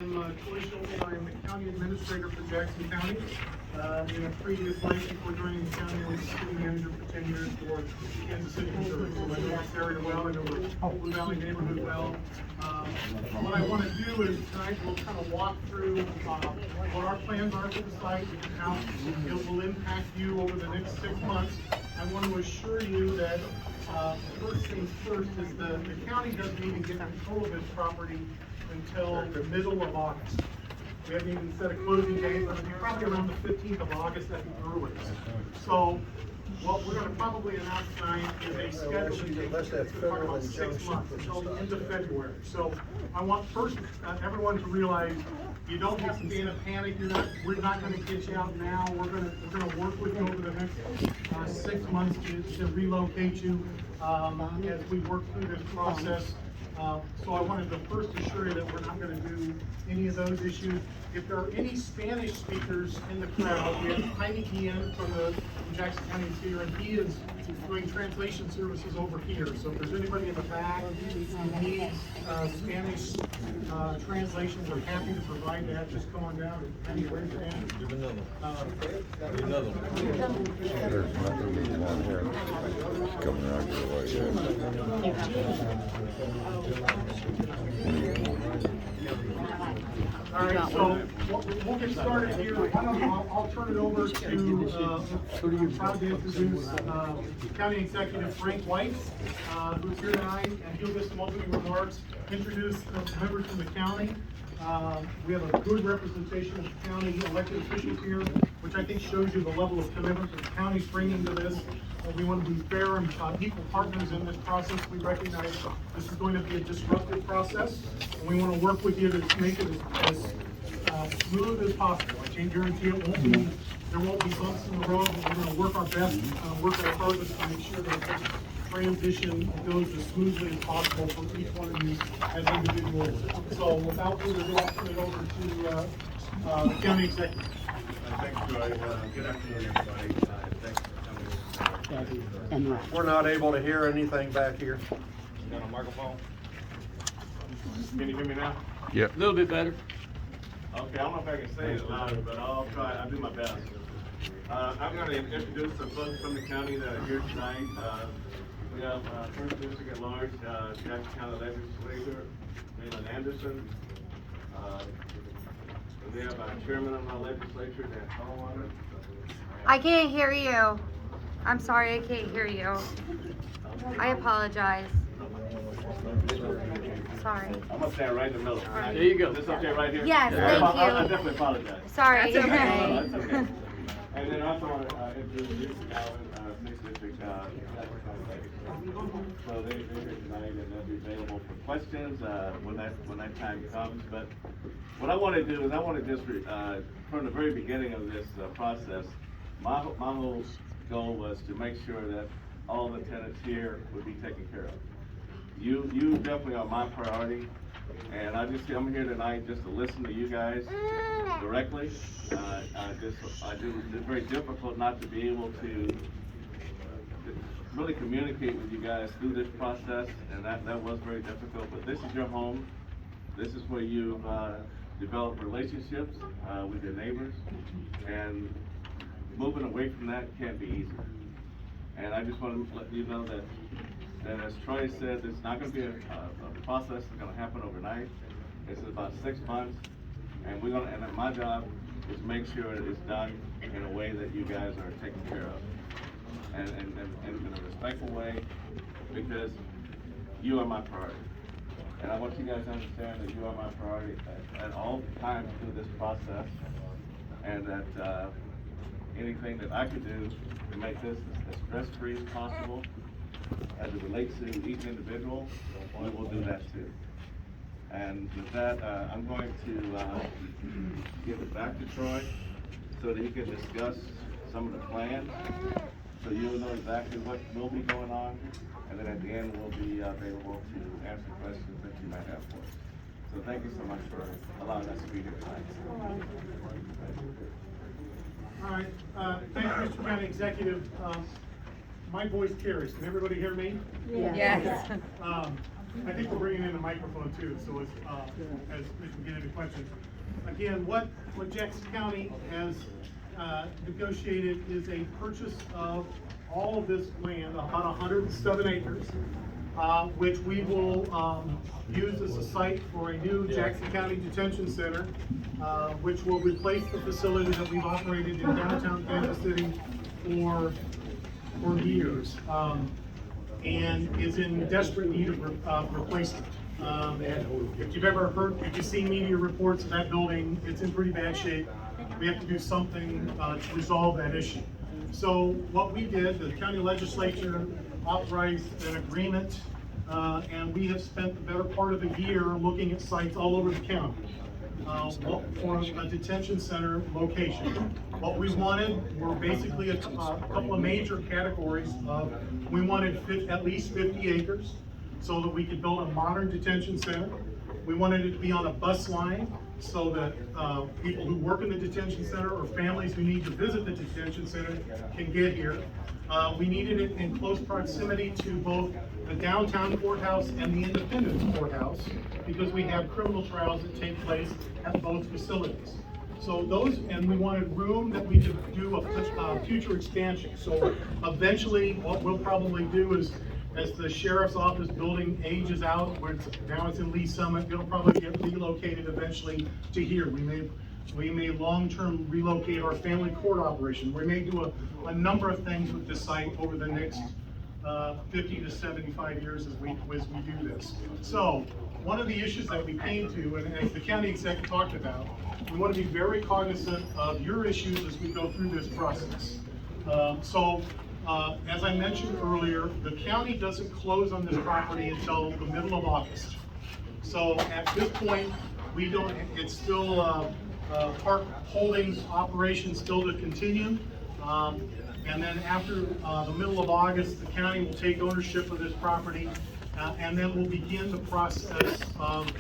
I'm Troy Schultz. I'm the county administrator for Jackson County. In a previous life before joining the county, I was city manager for 10 years for Kansas City, Missouri. So I know this area well. I know the Blue Valley neighborhood well. What I want to do is tonight we'll kind of walk through what our plans are for the site and how it will impact you over the next 6 months. I want to assure you that first things first is the county doesn't even get control of its property until the middle of August. We haven't even set a closing date, but it'll be probably around the 15th of August at the earliest. So what we're gonna probably announce tonight is a scheduled date that's gonna talk about 6 months, until the end of February. So I want first everyone to realize you don't have to be in a panic. We're not gonna get you out now. We're gonna work with you over the next 6 months to relocate you as we work through this process. So I wanted to first assure you that we're not going to do any of those issues. If there are any Spanish speakers in the crowd, we have Heidi Ian from Jackson County is here, and he is doing translation services over here. So if there's anybody in the back who needs Spanish translations, we're happy to provide that. Just come on down and Heidi, raise your hand. Give another one. Another one. There's nothing down here. It's coming out your All right, so we'll get started here. I'll turn it over to, I'm proud to introduce County Executive Frank White, who's here tonight, and he'll give some opening remarks, introduce the members from the county. We have a good representation of the county elected officials here, which I think shows you the level of commitment that the county's bringing to this. We want to be fair and equal partners in this process. We recognize this is going to be a disruptive process, and we want to work with you to make it as smooth as possible. I can guarantee there won't be bumps in the road, but we're going to work our best, work our hardest to make sure that this transition goes as smoothly as possible for each one of you as individuals. So without further ado, I'll turn it over to the county executive. Thanks, Troy. Good afternoon, everybody. Thanks for coming. We're not able to hear anything back here. Got a microphone? Can you hear me now? Yep. A little bit better. Okay, I don't know if I can say it louder, but I'll try. I'll do my best. I'm going to introduce some folks from the county that are here tonight. We have First District at Large, Jackson County Legislator, Leland Anderson. And we have our Chairman of our legislature, Dan Tallwater. I can't hear you. I'm sorry, I can't hear you. I apologize. Sorry. I'm gonna stand right in the middle. There you go. Is this okay right here? Yes, thank you. I definitely apologize. Sorry. That's okay. And then I also want to introduce Lisa Galvin, 6th District. So they're here tonight and they'll be available for questions when that time comes. But what I want to do is I want to just, from the very beginning of this process, my whole goal was to make sure that all the tenants here would be taken care of. You definitely are my priority, and I'm here tonight just to listen to you guys directly. It's very difficult not to be able to really communicate with you guys through this process, and that was very difficult. But this is your home. This is where you've developed relationships with your neighbors, and moving away from that can't be easy. And I just want to let you know that as Troy said, it's not going to be a process that's going to happen overnight. It's about 6 months, and my job is to make sure that it's done in a way that you guys are taken care of, and in a respectful way, because you are my priority. And I want you guys to understand that you are my priority at all times through this process, and that anything that I could do to make this as stress-free as possible as it relates to each individual, we will do that too. And with that, I'm going to give it back to Troy so that he can discuss some of the plans, so you'll know exactly what will be going on, and then at the end we'll be available to answer questions that you might have for us. So thank you so much for allowing us to be here tonight. All right, thank you, Mr. County Executive. My voice carries. Can everybody hear me? Yes. I think we're bringing in a microphone too, so as we can get into questions. Again, what Jackson County has negotiated is a purchase of all of this land, about 107 acres, which we will use as a site for a new Jackson County Detention Center, which will replace the facility that we've operated in downtown Kansas City for years, and is in desperate need of replacement. If you've seen media reports of that building, it's in pretty bad shape. We have to do something to resolve that issue. So what we did, the county legislature authorized an agreement, and we have spent the better part of a year looking at sites all over the county for a detention center location. What we wanted were basically a couple of major categories of, we wanted at least 50 acres so that we could build a modern detention center. We wanted it to be on a bus line so that people who work in the detention center or families who need to visit the detention center can get here. We needed it in close proximity to both the downtown courthouse and the Independence courthouse because we have criminal trials that take place at both facilities. So those, and we wanted room that we could do a future expansion. So eventually what we'll probably do is, as the sheriff's office building ages out, where now it's in Lee Summit, it'll probably get relocated eventually to here. We may long-term relocate our family court operation. We may do a number of things with this site over the next 50 to 75 years as we do this. So one of the issues that we came to, and as the county exec talked about, we want to be very cognizant of your issues as we go through this process. As I mentioned earlier, the county doesn't close on this property until the middle of August. So at this point, we don't, it's still Park Holdings operation still to continue. And then after the middle of August, the county will take ownership of this property, and then we'll begin the process of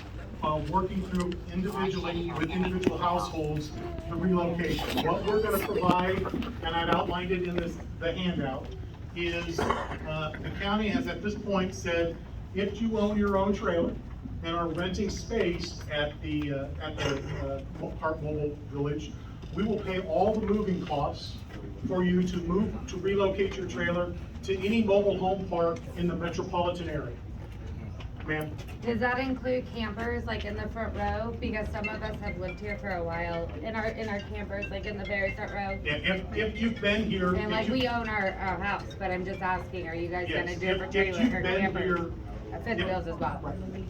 working through individually with individual households the relocation. What we're going to provide, and I've outlined it in the handout, is the county has at this point said, if you own your own trailer and are renting space at the Park Mobile Village, we will pay all the moving costs for you to relocate your trailer to any mobile home park in the metropolitan area. Ma'am? Does that include campers, like in the front row? Because some of us have lived here for a while, in our campers, like in the very front row. Yeah, if you've been here. And like we own our house, but I'm just asking, are you guys gonna do it for trailer or campers? Fifth wheels as well. Right.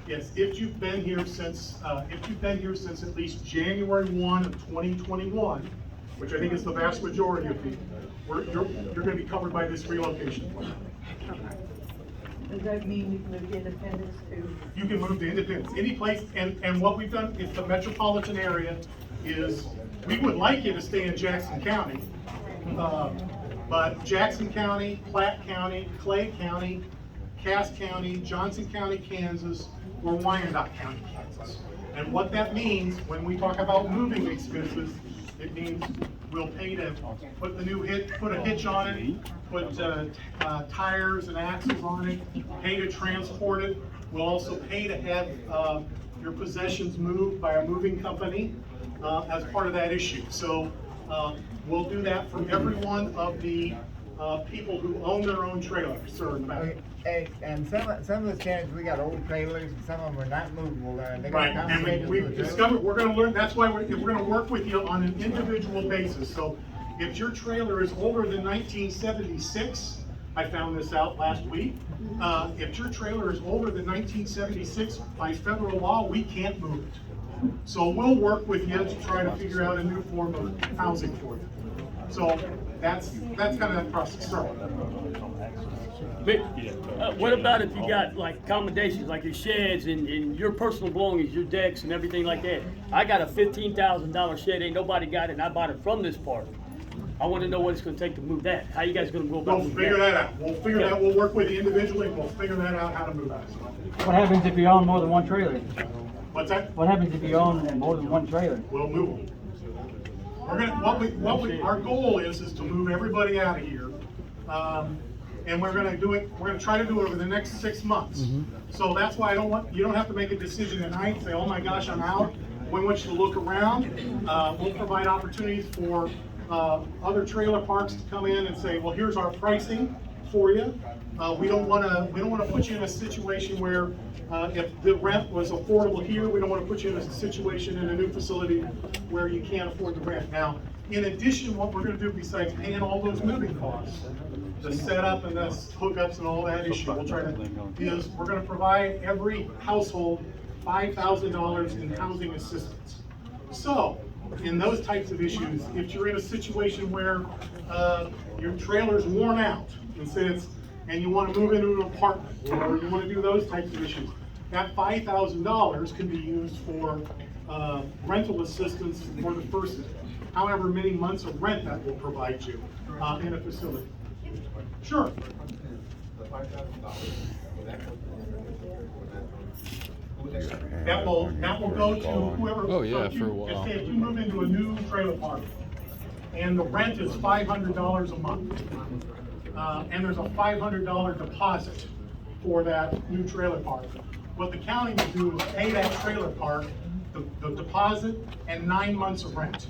Yes, if you've been here since at least January 1 of 2021, which I think is the vast majority of people, you're gonna be covered by this relocation plan. Does that mean you can move to Independence too? You can move to Independence, any place, and what we've done is the metropolitan area is, we would like you to stay in Jackson County, but Jackson County, Platte County, Clay County, Cass County, Johnson County, Kansas, or Wyandotte County, Kansas. And what that means, when we talk about moving expenses, it means we'll pay to put a hitch on it, put tires and axles on it, pay to transport it. We'll also pay to have your possessions moved by a moving company as part of that issue. So we'll do that for every one of the people who own their own trailers, sir, in the back. And some of the stands, we got old trailers, and some of them are not movable. They got Right, and we've discovered, we're gonna learn, that's why we're gonna work with you on an individual basis. So if your trailer is older than 1976, I found this out last week, if your trailer is older than 1976, by federal law, we can't move it. So we'll work with you to try to figure out a new form of housing for you. So that's kind of that process, sir. But what about if you got like accommodations, like your sheds and your personal belongings, your decks and everything like that? I got a $15,000 shed, ain't nobody got it, and I bought it from this park. I want to know what it's going to take to move that. How you guys going to go about We'll moving figure that? that out. We'll figure that, we'll work with you individually, and we'll figure that out how to move that. What happens if you own more than one trailer? What's that? What happens if you own more than one trailer? We'll move them. We're gonna, our goal is to move everybody out of here. and we're gonna try to do it over the next 6 months. So that's why you don't have to make a decision tonight, say, oh my gosh, I'm out. We want you to look around. We'll provide opportunities for other trailer parks to come in and say, well, here's our pricing for you. We don't want to put you in a situation where if the rent was affordable here, we don't want to put you in a situation in a new facility where you can't afford the rent. Now, in addition, what we're going to do besides paying all those moving costs, the setup and the hookups and all that issue, we're going to provide every household $5,000 in housing assistance. So, in those types of issues, if you're in a situation where your trailer's worn out, and you want to move into an apartment, or you want to do those types of issues, that $5,000 can be used for rental assistance for the first however many months of rent that will provide you in a facility. Sure. That will go to whoever. Oh, yeah, so for a while. If you move into a new trailer park and the rent is $500 a month, and there's a $500 deposit for that new trailer park, what the county will do is pay that trailer park the deposit and 9 months of rent.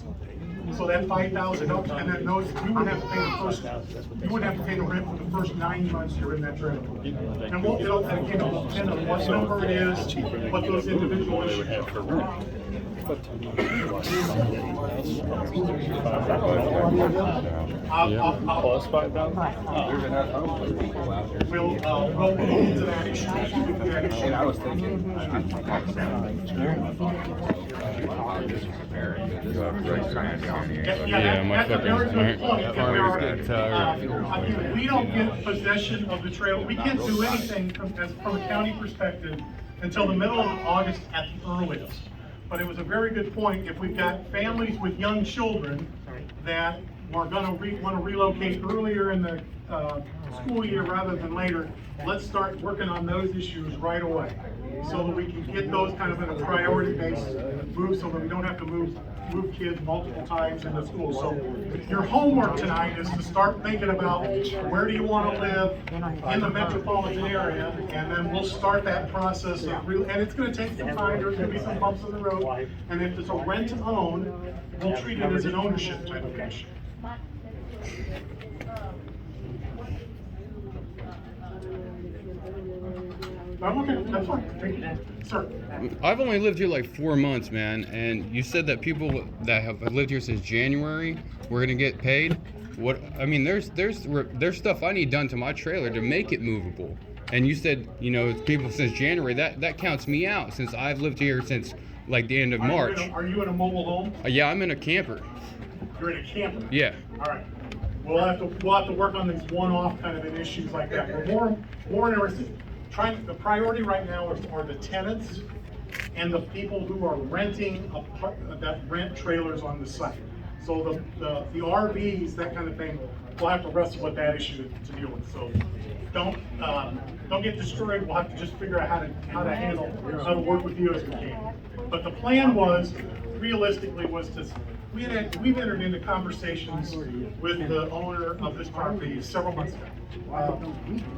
So that $5,000, and then those, you wouldn't have to pay the rent for the first 9 months you're in that trailer. And it'll depend on what number it is, what those individual issues are. Plus $5,000? We'll go into that issue. And I was thinking. Yeah, my that's a very good fucking- point. my that farmer's we are, getting tired. we don't get possession of the trailer. We can't do anything from a county perspective until the middle of August at the earliest. But it was a very good point. If we've got families with young children that are going to want to relocate earlier in the school year rather than later, let's start working on those issues right away, so that we can get those kind of in a priority-based move, so that we don't have to move kids multiple times in the school. So your homework tonight is to start thinking about where do you want to live in the metropolitan area, and then we'll start that process of and it's going to take some time. There's going to be some bumps in the road, and if it's a rent to own, we'll treat it as an ownership type of issue. Okay, that's fine. Thank you. Sir. I've only lived here like 4 months, man, and you said that people that have lived here since January were gonna get paid. What I mean, there's stuff I need done to my trailer to make it movable. And you said, you know, people since January, that counts me out since I've lived here since like the end of March. Are you in a mobile home? Yeah, I'm in a camper. You're in a camper? Yeah. All right. We'll have to work on these one-off kind of issues like that. We're more interested. The priority right now are the tenants and the people who are renting that rent trailers on the site. So the RVs, that kind of thing, we'll have to wrestle with that issue to deal with. So don't get discouraged. We'll have to just figure out how to work with you as we can. But the plan was, realistically, we've entered into conversations with the owner of this property several months ago.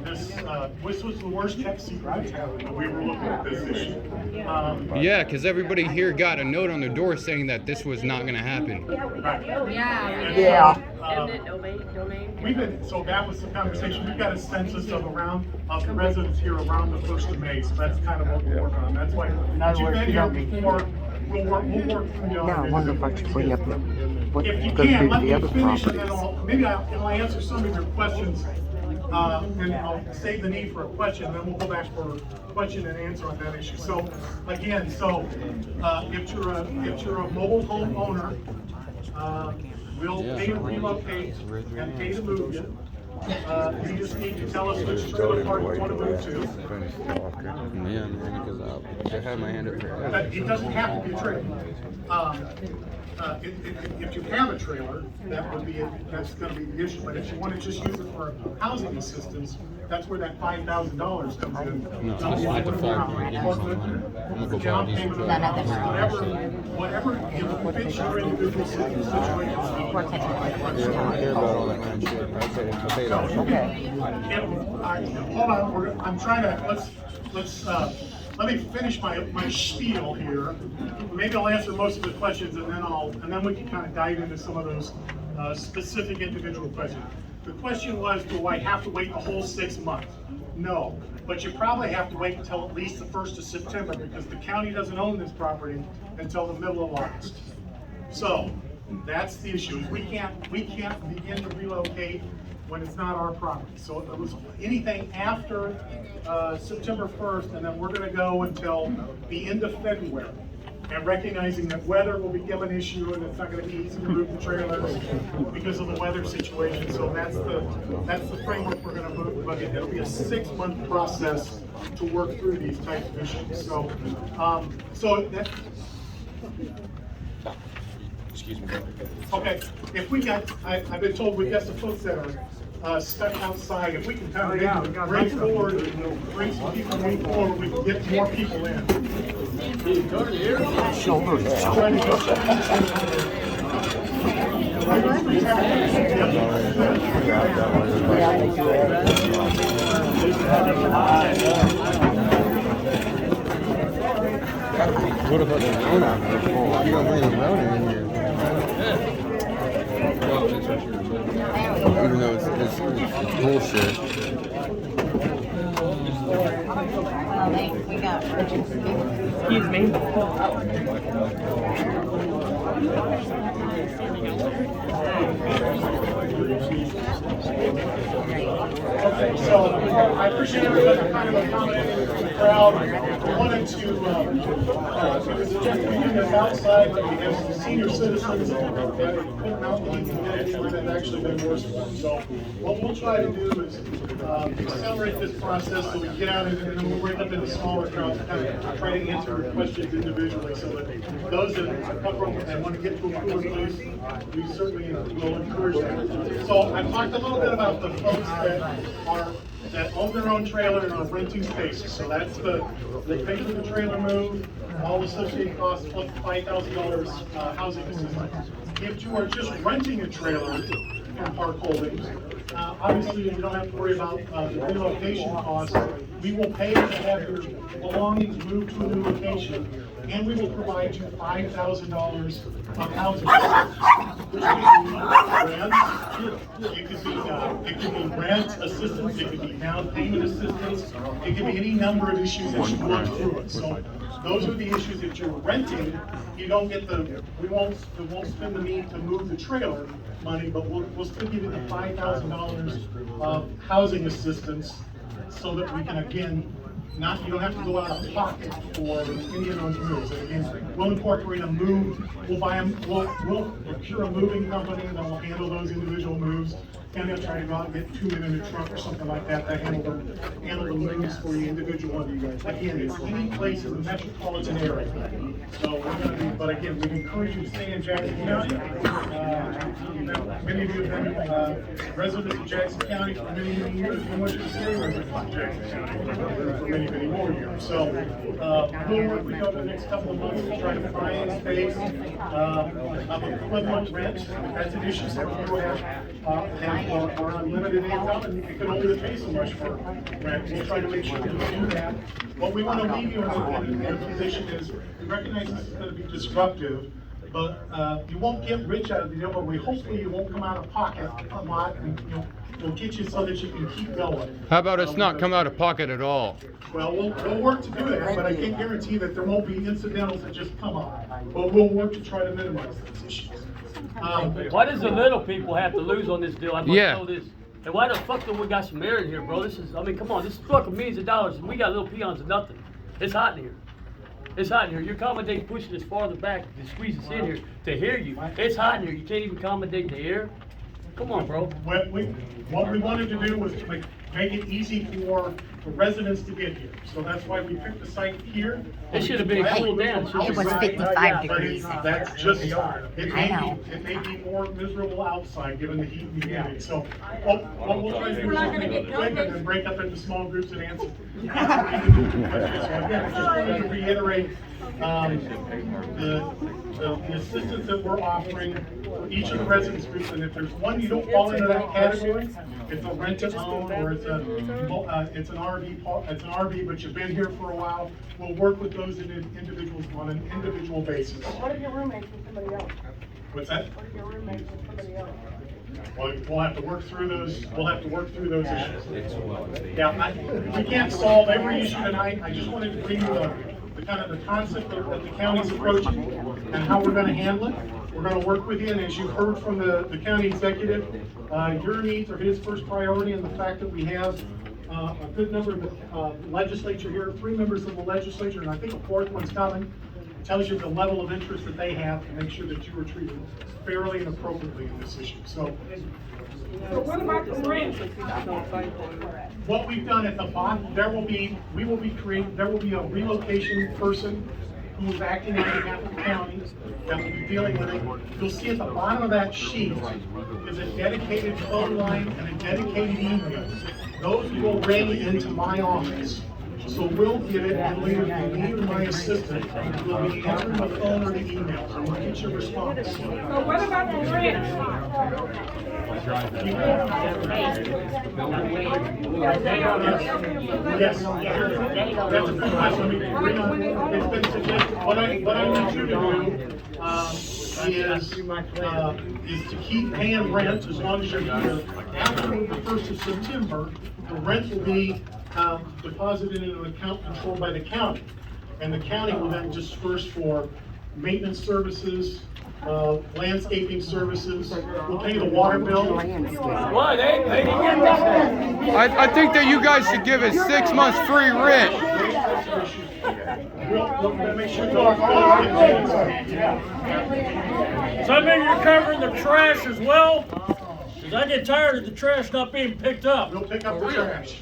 This was the worst kept secret that we were looking at this issue. Yeah, because everybody here got a note on their door saying that this was not going to happen. Yeah. So that was the conversation. We've got a census of the residents here around the 1st of May, so that's kind of what we're working on. That's why, but you've been here before. We'll work through the other If you can, let me finish, and then I'll answer some of your questions, and I'll save the need for a question, then we'll go back for a question and answer on that issue. So again, if you're a mobile home owner, we'll pay to relocate and pay to move you. You just need to tell us which trailer park you want to move to. Yeah, man, because I had my hand up here. But it doesn't have to be a trailer. If you have a trailer, that's going to be the issue. But if you want to just use it for housing assistance, that's where that $5,000 comes in. No, it's by default. I'm gonna go Down buy these. payment, whatever fits your individual situation. Hold on, I'm trying to, let me finish my spiel here. Maybe I'll answer most of the questions and then we can kind of dive into some of those specific individual questions. The question was, do I have to wait the whole 6 months? No, but you probably have to wait until at least the 1st of September because the county doesn't own this property until the middle of August. So that's the issue. We can't begin to relocate when it's not our property. So it was anything after September 1st, and then we're going to go until the end of February. And recognizing that weather will become an issue, and it's not going to be easy to move the trailers because of the weather situation. So that's the framework we're going to move. But it'll be a 6-month process to work through these types of issues. So, Excuse me. okay, if we got, I've been told we've got some folks that are stuck outside. If we can kind of bring forward, bring some people bring forward, we can get more people in. What about the Rona? You don't bring the Rona in here. Even though it's bullshit. Excuse me. Okay, so I appreciate everybody kind of accommodating the crowd. I wanted to, it was just we do this outside, but we have some senior citizens that couldn't out the heat today, and it's actually been worse for them. So what we'll try to do is accelerate this process so we get out and then we'll break up into smaller crowds and kind of try to answer questions individually so that those that come from and want to get to a cooler place, we certainly will encourage that. So I talked a little bit about the folks that own their own trailer and are renting spaces. So that's they pay for the trailer move, all associated costs plus $5,000 housing assistance. If you are just renting a trailer from Park Holdings, obviously you don't have to worry about the relocation costs. We will pay to have your belongings moved to a new location, and we will provide you $5,000 of housing assistance, which can be rent, it could be rent assistance, it could be down payment assistance, it could be any number of issues that you work through it. So those are the issues that you're renting. You don't get we won't spend the need to move the trailer money, but we'll still give you the $5,000 of housing assistance so that we can again. You don't have to go out of pocket for any of those moves. And again, we'll incorporate a move, we'll procure a moving company that will handle those individual moves, and they'll try to go out and get 2 men in a truck or something like that to handle the moves for the individual. Again, it's any place in the metropolitan area. So we're going to be, but again, we encourage you to stay in Jackson County. Many of you have been residents of Jackson County for many, many years. We want you to stay residents of Jackson County for many, many more years. So we'll work with you over the next couple of months to try to find space of equivalent rent. That's an issue. Some people have unlimited income and they can only pay so much for rent. We'll try to make sure we do that. What we want to leave you in a position is we recognize this is going to be disruptive, but you won't get rich out of the deal, but hopefully you won't come out of pocket a lot, and we'll get you so that you can keep going. How about us not come out of pocket at all? Well, we'll work to do that, but I can't guarantee that there won't be incidentals that just come up. But we'll work to try to minimize those issues. Why does the little people have to lose on this deal? I must Yeah. know this. And why the fuck do we got some air in here, bro? Come on, this is fucking millions of dollars, and we got little peons of nothing. It's hot in here. It's hot in here. You're accommodating pushing us farther back to squeeze us in here to hear you. It's hot in here. You can't even accommodate the air. Come on, bro. What we wanted to do was to make it easy for for residents to get here. So that's why we picked the site here. It should have been cooled down. It was 55 But degrees. that's just, it I know. may be more miserable outside, given the heat and humidity. So, what we'll try to do is we'll make it quick and then break up into small groups and answer. So again, I just wanted to reiterate, the assistance that we're offering for each of the residence groups, and if there's one you don't fall into that category, it's a rent-to-own, or it's an RV, but you've been here for a while, we'll work with those individuals on an individual basis. What if your roommates with somebody else? What's that? What if your roommates with somebody else? Well, we'll have to work through those, issues. Yeah, we can't solve every issue tonight, I just wanted to bring you the kind of the concept that the county's approaching and how we're gonna handle it. We're gonna work with you, and as you heard from the county executive, your needs are his first priority, and the fact that we have a good number of the legislature here, 3 members of the legislature, and I think a 4th one's coming, tells you the level of interest that they have to make sure that you are treated fairly and appropriately in this issue. So what about the rent? what we've done at the bottom, there will be a relocation person who is acting on behalf of the county that will be dealing with it. You'll see at the bottom of that sheet is a dedicated phone line and a dedicated email. Those will ring into my office. So we'll get it, and later, if you need my assistant, will be answering the phone or the email, so we'll get your response. So what about the rent? Yes. That's a good question. I mean, bring on, it's been suggested, what I need you to do, is to keep paying rent as long as you're here. After the 1st of September, the rent will be deposited into an account controlled by the county. And the county will then disperse for maintenance services, landscaping services. We'll pay the water bill. What, they didn't get this. I think that you guys should give us 6 months free rent. We'll make sure So I mean you're covering the trash as well? Because I get tired of the trash not being picked up. We'll pick up the trash.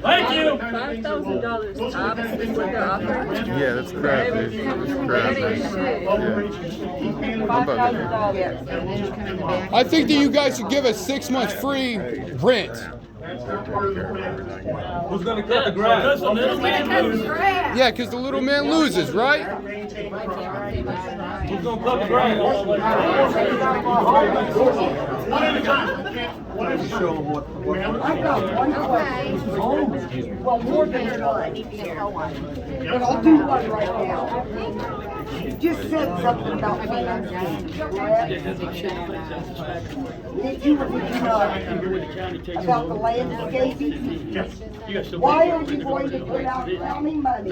Thank you. $5,000 Those are the kind of things that they're offering. Yeah, that's crap, dude. That's crap. I think that you guys should give us 6 months free rent. That's not part of the plan. Who's gonna cut the grass? Because the little man loses. Yeah, because the little man loses, right? Who's gonna cut the grass? One at a time. One at a time. Show them what. I got one question. Well, more than one. But I'll do one right now. You just said something about landscaping. Did you about the landscaping? Yes. Why are you going to put out county money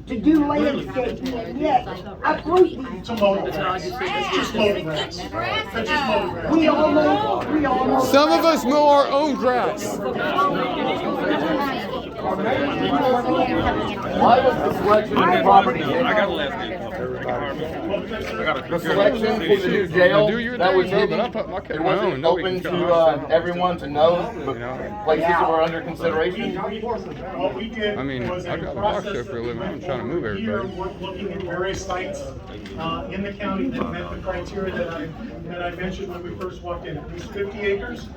to do landscaping? And yet, approve these. It's a motor grass. It's just motor grass. That's just motor grass. We all know. Some of us mow our own grass. Why was the selection of property? I got a last name. I got a The selection for the new jail Do your that thing, was bro, hidden, but I kept it my own. wasn't Nobody open can to cut everyone to know the places that were under consideration. What we did I mean, was I a got a box process show for a living. I'm trying to move Here, everybody. we're looking at various sites in the county that met the criteria that I mentioned when we first walked in. At least 50 acres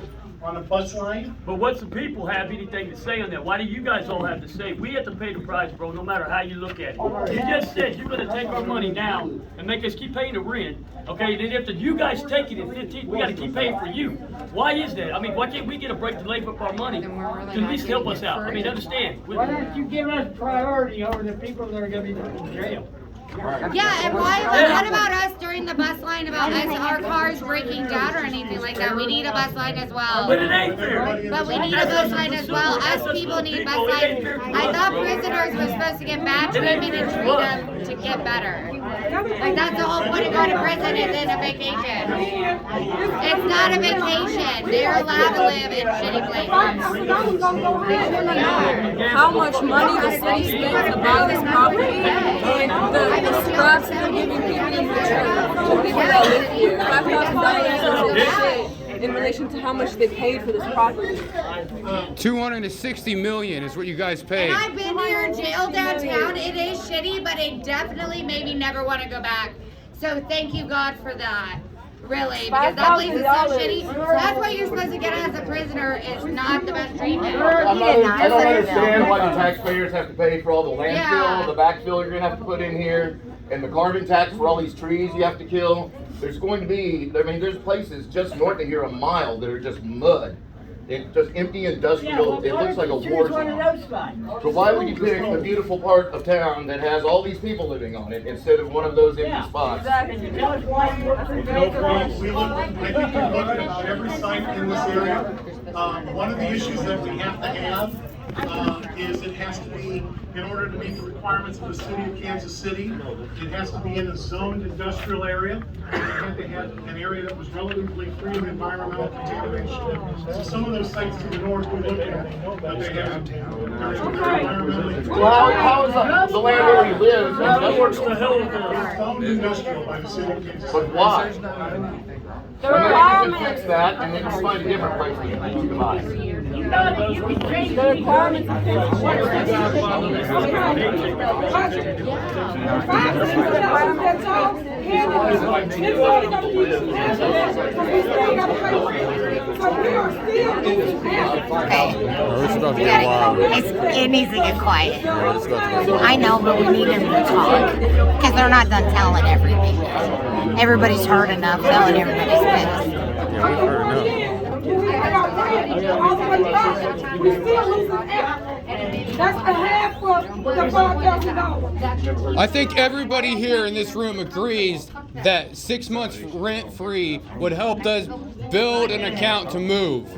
on a bus line. But what's the people have anything to say on that? Why do you guys all have to say? We have to pay the price, bro, no matter how you look at it. You just said you're gonna take our money now and make us keep paying the rent. Okay, then if you guys take it at 15, we gotta keep paying for you. Why is that? I mean, why can't we get a break to lay up our money? To at least help us out. I mean, understand. Why don't you give us priority over the people that are gonna be put in jail? Yeah, and what about us during the bus line about us, our cars breaking down or anything like that? We need a bus line as well. But it ain't fair. But we need a bus line as well. Us people need bus lines. I thought prisoners were supposed to get bad treatment and treat them to get better. Like that's the whole point of going to prison isn't a vacation. It's not a vacation. They're allowed to live in shitty places. How much money the city spends to buy this property and the scraps they're giving people in the church to people that live here. $5,000 is shit. in relation to how much they paid for this property. $260 million is what you guys paid. And I've been near jail downtown. It is shitty, but it definitely made me never want to go back. So thank you, God, for that. Really, because that place is so shitty. That's what you're supposed to get as a prisoner, is not the best treatment. I don't understand why the taxpayers have to pay for all the landfill, the backfill you're gonna have to put in here, and the carbon tax for all these trees you have to kill. There's going to be, I mean, there's places just north of here a mile that are just mud. It's just empty industrial, it looks like a war zone. So why would you pick a beautiful part of town that has all these people living on it instead of one of those empty spots? I think we look at every site in this area. One of the issues that we have to have is it has to be, in order to meet the requirements of the city of Kansas City, it has to be in a zoned industrial area. It had to have an area that was relatively free of environmental contamination. So some of those sites to the north we look at, they have environmentally. Well, how is the land where we live? That works the hell with zoned industrial by the city of Kansas City. But why? The You can requirement, fix that and then just find a different place to buy. the requirements of It's about to get wild. It needs to get quiet. I know, but we need them to talk because they're not done telling everything yet. Everybody's heard enough, telling everybody's business. Yeah, we've heard That's the half of the $5,000. I think everybody here in this room agrees that 6 months rent-free would help us build an account to move.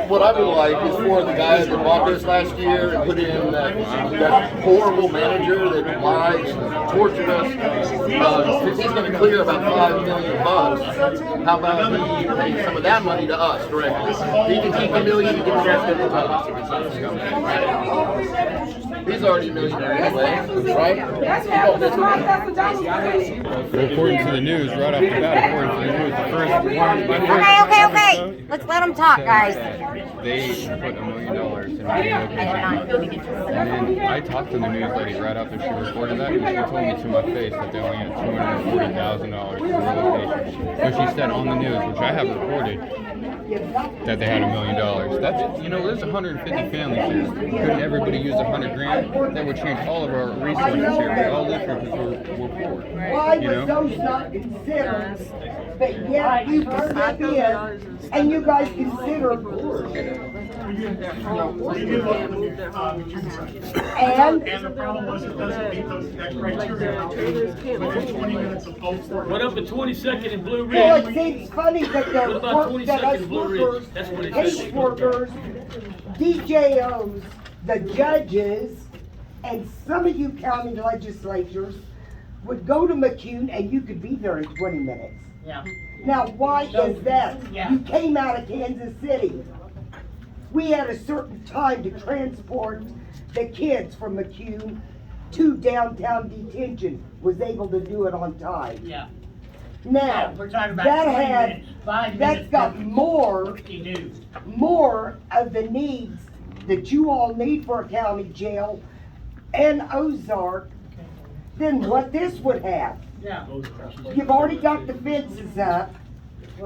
What I would like is for the guys that bought this last year and put in that horrible manager that lied and tortured us, since he's going to clear about $5 million, how about he pay some of that money to us directly? He can keep $1 million and get the rest of it to us. He's already a millionaire anyway, right? According to the news, right off the bat, according to the news, the first one, Okay. Let's let them talk, guys. they put $1 million in relocation. And then I talked to the news lady right after she reported that, and she told me to my face that they only had $240,000 for relocation. So she said on the news, which I have reported, that they had $1 million. That's, there's 150 families here. Couldn't everybody use $100,000? That would change all of our resources here. We all live here because we're poor. Why was those not considered? But yet you step in and you guys consider We did look at the McCune site. and And the problem was it doesn't meet that criteria within 20 minutes of both work. What up at 22nd and Blue Ridge? well, it seems funny that the What about work that 22nd us and Blue Ridge? workers, That's what it case says. workers, DJOs, the judges, and some of you county legislatures would go to McCune and you could be there in 20 minutes. Yeah. Now, why is that? Yeah. You came out of Kansas City. We had a certain time to transport the kids from McCune to downtown detention, was able to do it on time. Yeah. Now, Yeah, we're talking about that 20 had, minutes, 5 that's minutes. got more of the needs that you all need for a county jail and Ozark than what this would have. Yeah. You've already got the fences up.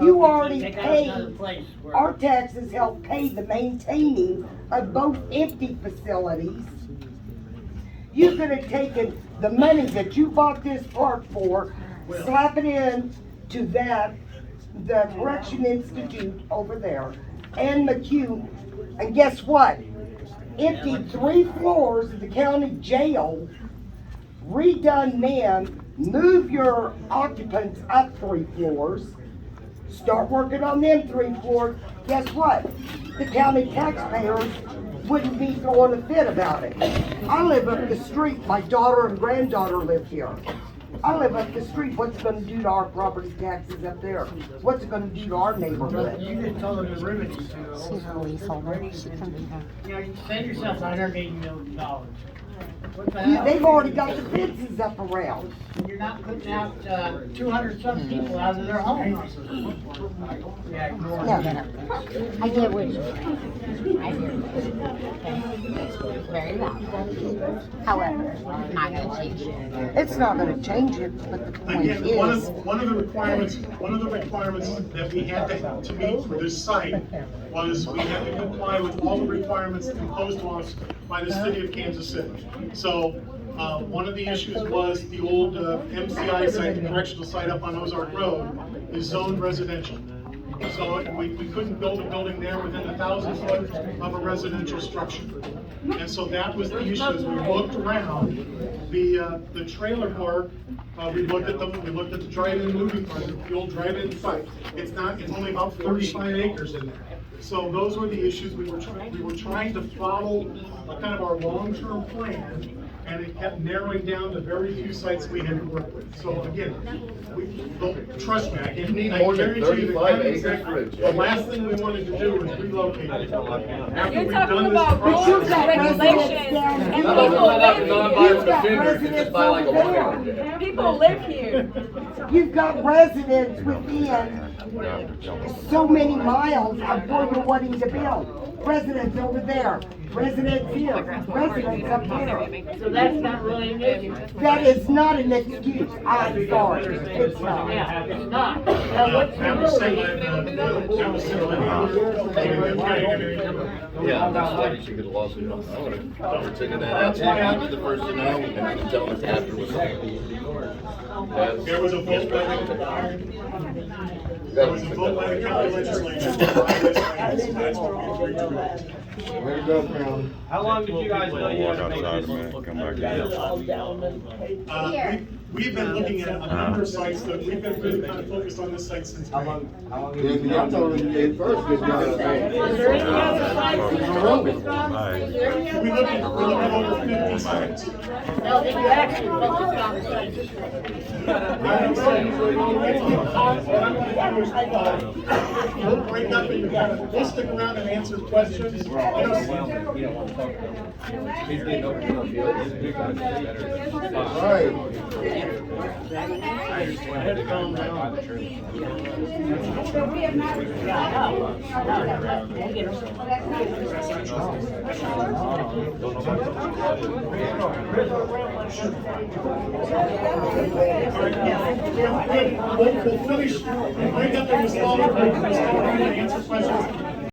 You already Take out another paid, place where- our taxes help pay the maintaining of both empty facilities. You could have taken the money that you bought this park for, slap it in to that, the Correction Institute over there, and McCune, and guess what? Emptied 3 floors of the county jail, redone them, move your occupants up 3 floors, start working on them 3 floors, guess what? The county taxpayers wouldn't be throwing a fit about it. I live up the street, my daughter and granddaughter live here. I live up the street, what's it gonna do to our property taxes up there? What's it gonna do to our neighborhood? You just told them to ruin it. She's a leaseholder. She can be here. You save yourself $180 million. What the hell? They've already got the fences up around. you're not putting out, 200 some people out of their homes. Yeah, No, I get what you're saying. I do. Okay. Very valid. However, I'm not gonna change it. It's not gonna change it, but the point Again, one is, of the requirements that we had to meet for this site was we had to comply with all the requirements imposed on us by the city of Kansas City. So, one of the issues was the old MCI site, the correctional site up on Ozark Road, is zoned residential. So we couldn't build a building there within 1,000 foot of a residential structure. And so that was the issue, as we looked around, the trailer park, we looked at the drive-in movie park, the old drive-in site. It's only about 35 acres in there. So those were the issues we were trying to follow kind of our long-term plan, and it kept narrowing down to very few sites we had to work with. So again, trust me, I need more than guarantee you 35 that acres for a the last thing we wanted to do was relocate it. After You're we've talking done this about process- rules and regulations, and people live here. People live here. you've got residents within so many miles of where you're wanting to build. Residents over there, residents here, residents up here. So that's not really an issue. That is not an excuse, I'm sorry, it's not. Yeah, it's not. That was said Yeah, that's why you should get a lawsuit. I would have taken that out. You did the first thing now, and then tell us afterwards. There was a vote by the county legislature. That's what we agreed to. Way to go, Crown. How long did you guys know you Walk had to make outside a this? minute, come back in. We've been looking at a number of sites, that we've been really kind of focused on this site since May. I told you at first, Is there any other sites that you're focused on? We looked at over 50 sites. No, that you actually focused on the sites. We'll break up into kind of, we'll stick around and answer questions. We'll finish, break up into smaller groups, and answer questions.